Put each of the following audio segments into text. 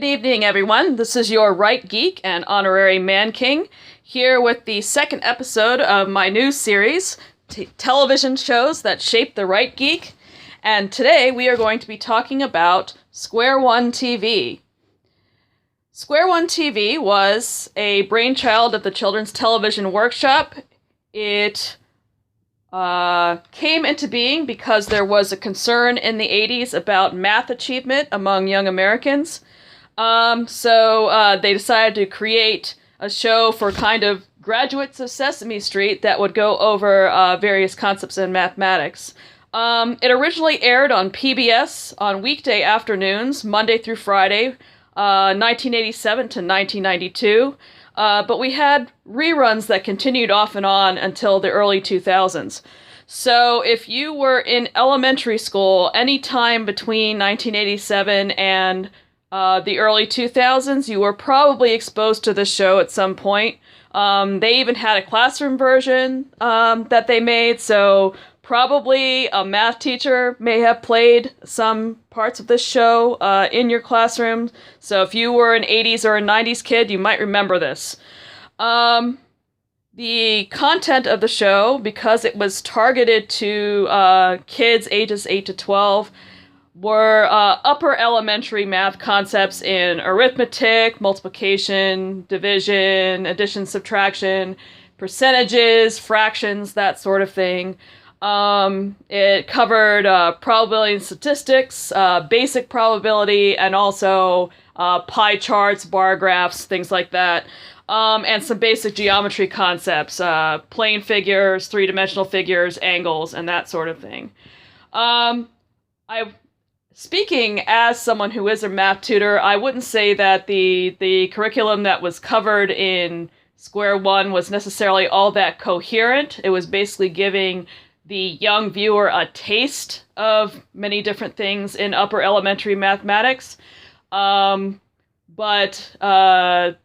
Good evening, everyone. This is your Right Geek and Honorary Man King, here with the second episode of my new series, Television Shows That Shaped the Right Geek. And today we are going to be talking about Square One TV. Square One TV was a brainchild of the Children's Television Workshop. It came into being because there was a concern in the 80s about math achievement among young Americans. So they decided to create a show for kind of graduates of Sesame Street that would go over various concepts in mathematics. It originally aired on PBS on weekday afternoons, Monday through Friday, 1987 to 1992. But we had reruns that continued off and on until the early 2000s. So if you were in elementary school any time between 1987 and the early 2000s, you were probably exposed to the show at some point. They even had a classroom version that they made, so probably a math teacher may have played some parts of this show in your classroom. So if you were an 80s or a 90s kid, you might remember this. The content of the show, because it was targeted to kids ages 8 to 12, were upper elementary math concepts in arithmetic, multiplication, division, addition, subtraction, percentages, fractions, that sort of thing. It covered probability and statistics, basic probability, and also pie charts, bar graphs, things like that. And some basic geometry concepts, plane figures, three-dimensional figures, angles, and that sort of thing. Speaking as someone who is a math tutor, I wouldn't say that the curriculum that was covered in Square One was necessarily all that coherent. It was basically giving the young viewer a taste of many different things in upper elementary mathematics. But I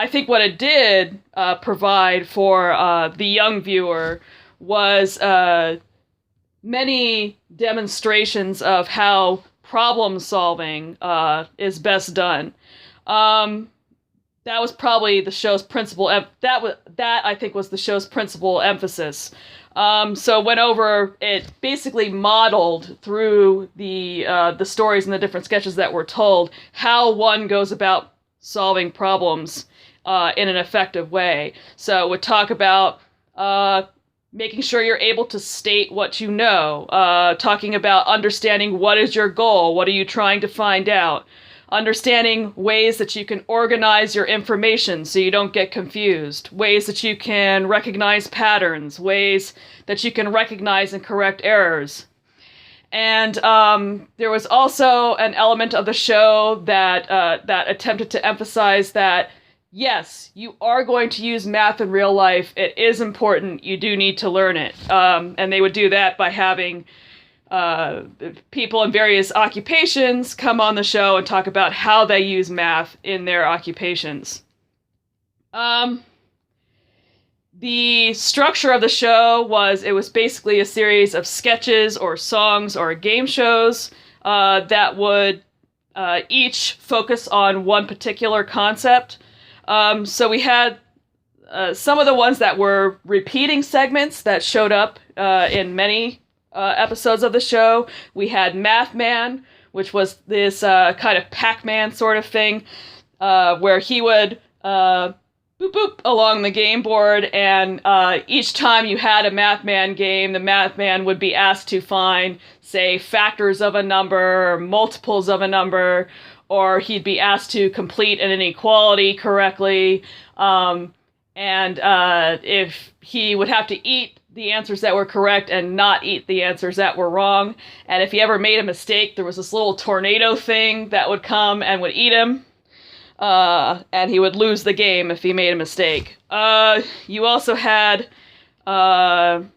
think what it did provide for the young viewer was many demonstrations of how problem solving is best done. That was probably the show's principal. That I think was the show's principal emphasis. So went over it, basically modeled through the stories and the different sketches that were told how one goes about solving problems in an effective way. So it would talk about making sure you're able to state what you know, talking about understanding what is your goal, what are you trying to find out, understanding ways that you can organize your information so you don't get confused, ways that you can recognize patterns, ways that you can recognize and correct errors. And there was also an element of the show that attempted to emphasize that yes, you are going to use math in real life. It is important. You do need to learn it. And they would do that by having people in various occupations come on the show and talk about how they use math in their occupations. The structure of the show was basically a series of sketches or songs or game shows that would each focus on one particular concept. So we had some of the ones that were repeating segments that showed up in many episodes of the show. We had Math Man, which was this kind of Pac-Man sort of thing, where he would boop boop along the game board, and each time you had a Math Man game, the Math Man would be asked to find, say, factors of a number or multiples of a number, or he'd be asked to complete an inequality correctly, and if he would have to eat the answers that were correct and not eat the answers that were wrong, and if he ever made a mistake, there was this little tornado thing that would come and would eat him, and he would lose the game if he made a mistake. You also had Dirk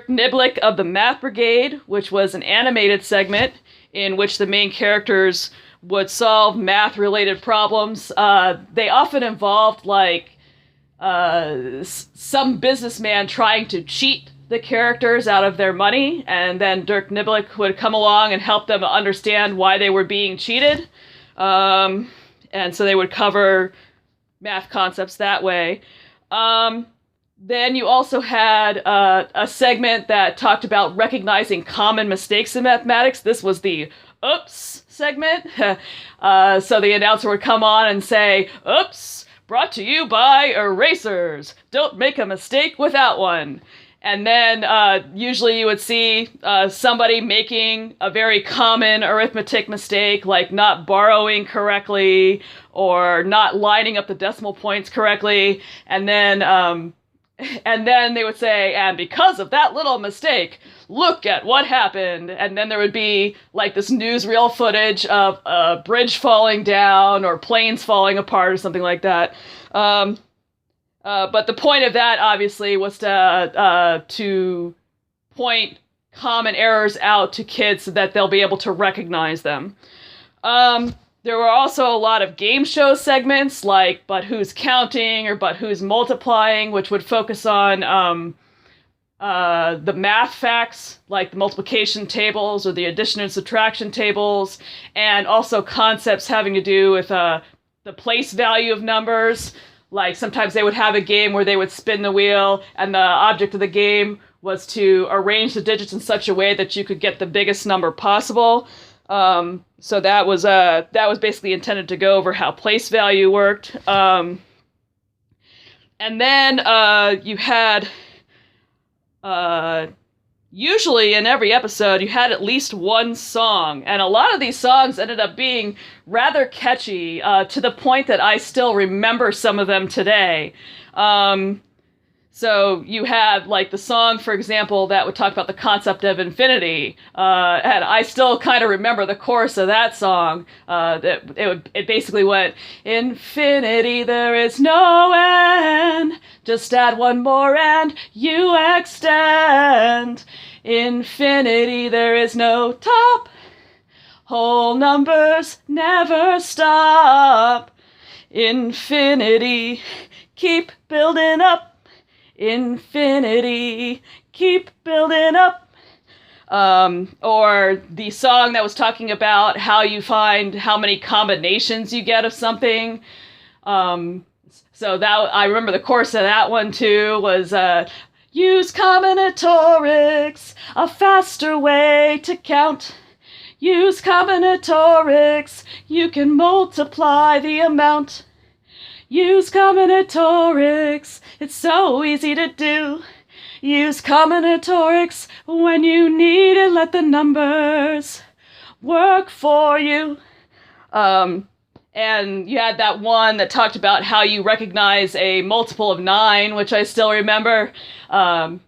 Niblick of the Math Brigade, which was an animated segment in which the main characters would solve math-related problems. They often involved, some businessman trying to cheat the characters out of their money, and then Dirk Niblick would come along and help them understand why they were being cheated. And so they would cover math concepts that way. Then you also had a segment that talked about recognizing common mistakes in mathematics. This was the oops segment. So the announcer would come on and say, oops, brought to you by erasers. Don't make a mistake without one. And then usually you would see somebody making a very common arithmetic mistake, like not borrowing correctly or not lining up the decimal points correctly. And then they would say, and because of that little mistake, look at what happened. And then there would be like this newsreel footage of a bridge falling down or planes falling apart or something like that. But the point of that, obviously, was to point common errors out to kids so that they'll be able to recognize them. There were also a lot of game show segments, like But Who's Counting or But Who's Multiplying, which would focus on the math facts, like the multiplication tables or the addition and subtraction tables, and also concepts having to do with the place value of numbers. Like sometimes they would have a game where they would spin the wheel and the object of the game was to arrange the digits in such a way that you could get the biggest number possible. So that was basically intended to go over how place value worked. And then you had usually in every episode, you had at least one song. And a lot of these songs ended up being rather catchy to the point that I still remember some of them today. So you had like the song, for example, that would talk about the concept of infinity. And I still kind of remember the chorus of that song. It basically went, infinity, there is no end. Just add one more and you extend. Infinity, there is no top. Whole numbers never stop. Infinity, keep building up. Infinity, keep building up. Or the song that was talking about how you find how many combinations you get of something. So that I remember the chorus of that one too was use combinatorics, a faster way to count. Use combinatorics, you can multiply the amount. Use combinatorics, it's so easy to do. Use combinatorics when you need it, let the numbers work for you. And you had that one that talked about how you recognize a multiple of 9, which I still remember. And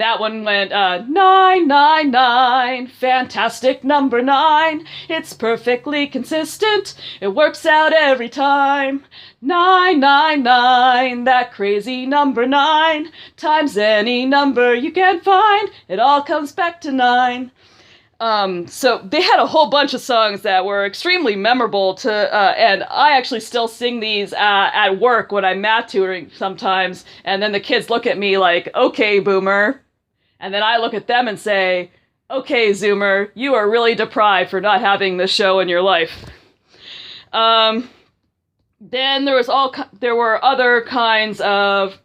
that one went, 999, fantastic number 9. It's perfectly consistent. It works out every time. 999, that crazy number 9, times any number you can find. It all comes back to 9. So they had a whole bunch of songs that were extremely memorable and I actually still sing these at work when I'm math tutoring sometimes, and then the kids look at me like, okay, boomer, and then I look at them and say, okay, zoomer, you are really deprived for not having this show in your life. Then there were other kinds of,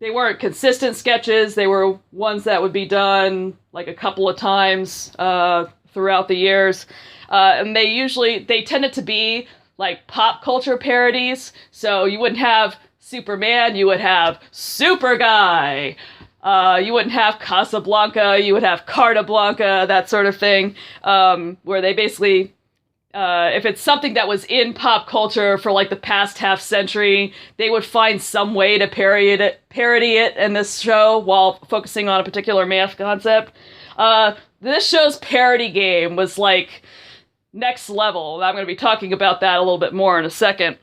they weren't consistent sketches. They were ones that would be done like a couple of times throughout the years. And they tended to be like pop culture parodies. So you wouldn't have Superman, you would have Super Guy. You wouldn't have Casablanca, you would have Carta Blanca, that sort of thing. Where they basically, if it's something that was in pop culture for like the past half century, they would find some way to parody it in this show while focusing on a particular math concept. This show's parody game was like next level. I'm going to be talking about that a little bit more in a second.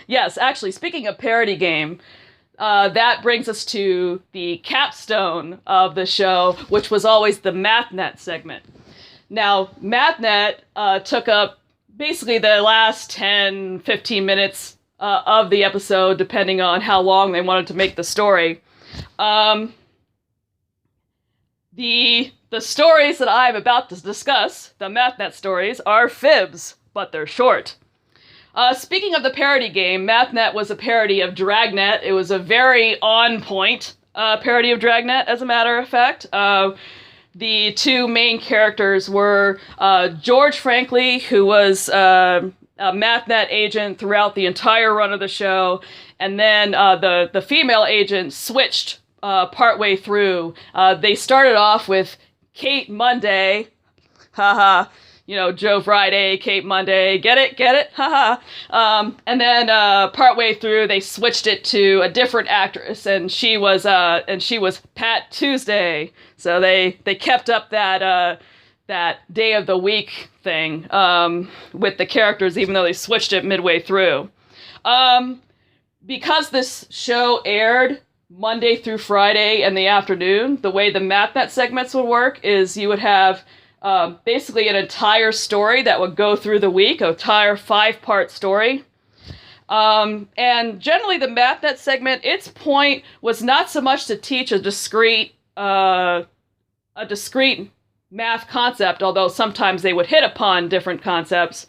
Yes, actually, speaking of parody game, that brings us to the capstone of the show, which was always the MathNet segment. Now, MathNet took up basically the last 10, 15 minutes of the episode, depending on how long they wanted to make the story. The The stories that I'm about to discuss, the MathNet stories, are fibs, but they're short. Speaking of the parody game, MathNet was a parody of Dragnet. It was a very on-point parody of Dragnet, as a matter of fact. The two main characters were George Franklin, who was a MathNet agent throughout the entire run of the show, and then the female agent switched partway through. They started off with Kate Monday, haha. Joe Friday, Kate Monday, get it, haha. And then partway through, they switched it to a different actress, and she was Pat Tuesday. So they kept up that day of the week thing with the characters, even though they switched it midway through. Because this show aired Monday through Friday in the afternoon, the way the MathNet segments would work is you would have basically an entire story that would go through the week, an entire 5-part story. And generally the MathNet segment, its point was not so much to teach a discrete math concept, although sometimes they would hit upon different concepts,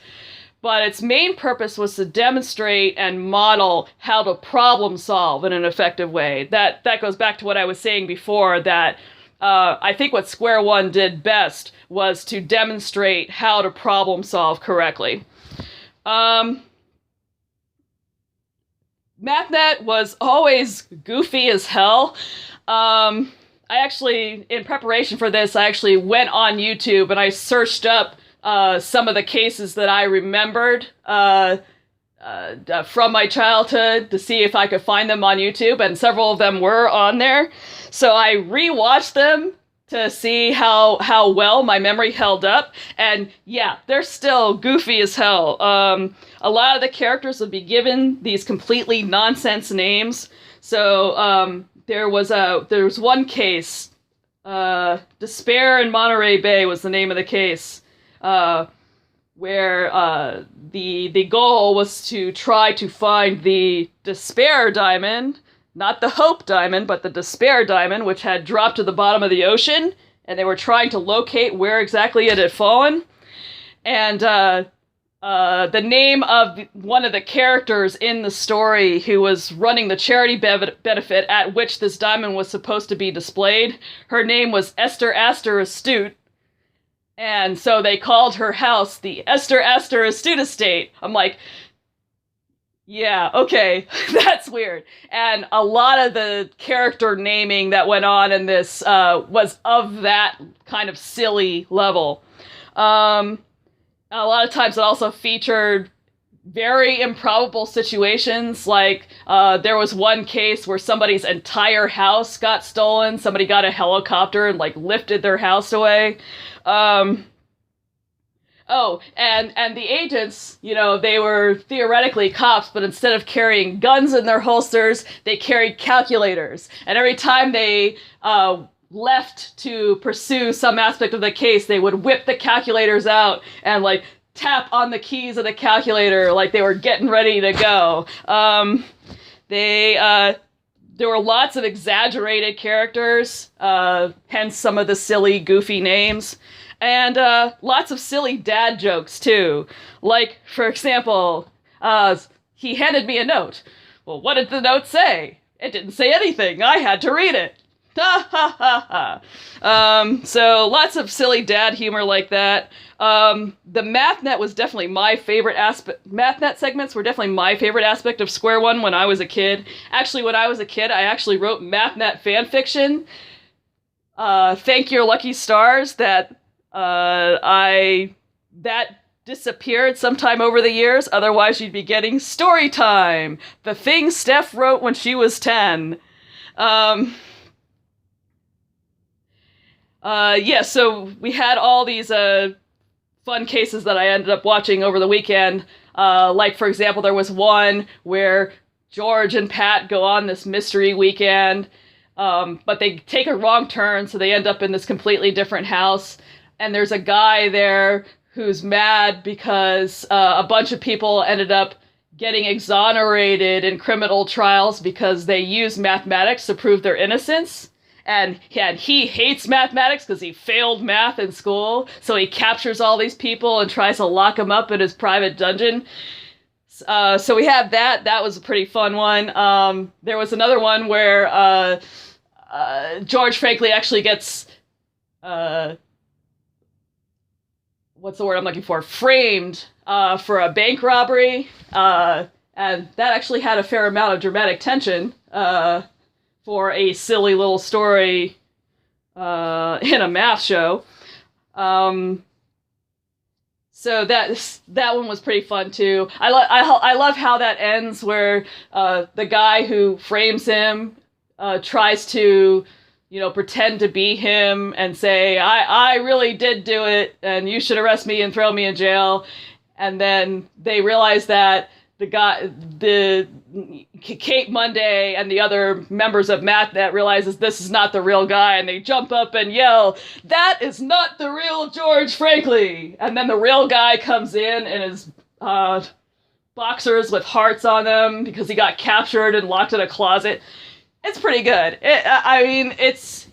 but its main purpose was to demonstrate and model how to problem solve in an effective way. That goes back to what I was saying before, that I think what Square One did best was to demonstrate how to problem solve correctly. MathNet was always goofy as hell. I actually, in preparation for this, I actually went on YouTube and I searched up some of the cases that I remembered from my childhood to see if I could find them on YouTube, and several of them were on there. So I rewatched them to see how well my memory held up, and yeah, they're still goofy as hell. A lot of the characters would be given these completely nonsense names. So there was one case, Despair in Monterey Bay was the name of the case, where the goal was to try to find the Despair Diamond, not the Hope Diamond, but the Despair Diamond, which had dropped to the bottom of the ocean, and they were trying to locate where exactly it had fallen. And the name of one of the characters in the story who was running the charity benefit at which this diamond was supposed to be displayed, her name was Esther Astor Astute. And so they called her house the Esther Astor Astute Estate. I'm like, yeah, okay, that's weird. And a lot of the character naming that went on in this was of that kind of silly level. A lot of times it also featured very improbable situations, like there was one case where somebody's entire house got stolen. Somebody got a helicopter and lifted their house away. And the agents, they were theoretically cops, but instead of carrying guns in their holsters, they carried calculators. And every time they left to pursue some aspect of the case, they would whip the calculators out and tap on the keys of the calculator like they were getting ready to go. There were lots of exaggerated characters, hence some of the silly, goofy names. And lots of silly dad jokes, too. For example, he handed me a note. Well, what did the note say? It didn't say anything. I had to read it. Ha ha ha ha. So lots of silly dad humor like that. The MathNet was definitely my favorite aspect. MathNet segments were definitely my favorite aspect of Square One when I was a kid. Actually, when I was a kid, I actually wrote MathNet fanfiction. Thank your lucky stars that that disappeared sometime over the years. Otherwise, you'd be getting Story Time, the thing Steph wrote when she was 10. So we had all these fun cases that I ended up watching over the weekend. For example, there was one where George and Pat go on this mystery weekend, but they take a wrong turn, so they end up in this completely different house. And there's a guy there who's mad because a bunch of people ended up getting exonerated in criminal trials because they used mathematics to prove their innocence. and he hates mathematics because he failed math in school, so he captures all these people and tries to lock them up in his private dungeon. So we have that. That was a pretty fun one. There was another one where George Frankly actually gets what's the word I'm looking for? Framed for a bank robbery, and that actually had a fair amount of dramatic tension for a silly little story in a math show. So that one was pretty fun too. I love how that ends, where the guy who frames him tries to, pretend to be him and say, I really did do it, and you should arrest me and throw me in jail. And then they realize that Kate Monday and the other members of MathNet realizes this is not the real guy, and they jump up and yell, "That is not the real George Frankly!" And then the real guy comes in his boxers with hearts on them because he got captured and locked in a closet. It's pretty good. It's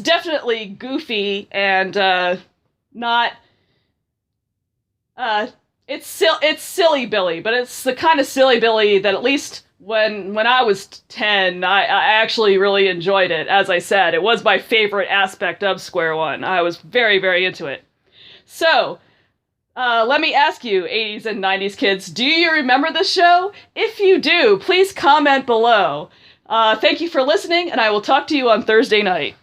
definitely goofy and not. It's silly Billy, but it's the kind of silly Billy that at least when I was 10, I actually really enjoyed it. As I said, it was my favorite aspect of Square One. I was very, very into it. So, let me ask you, 80s and 90s kids, do you remember this show? If you do, please comment below. Thank you for listening, and I will talk to you on Thursday night.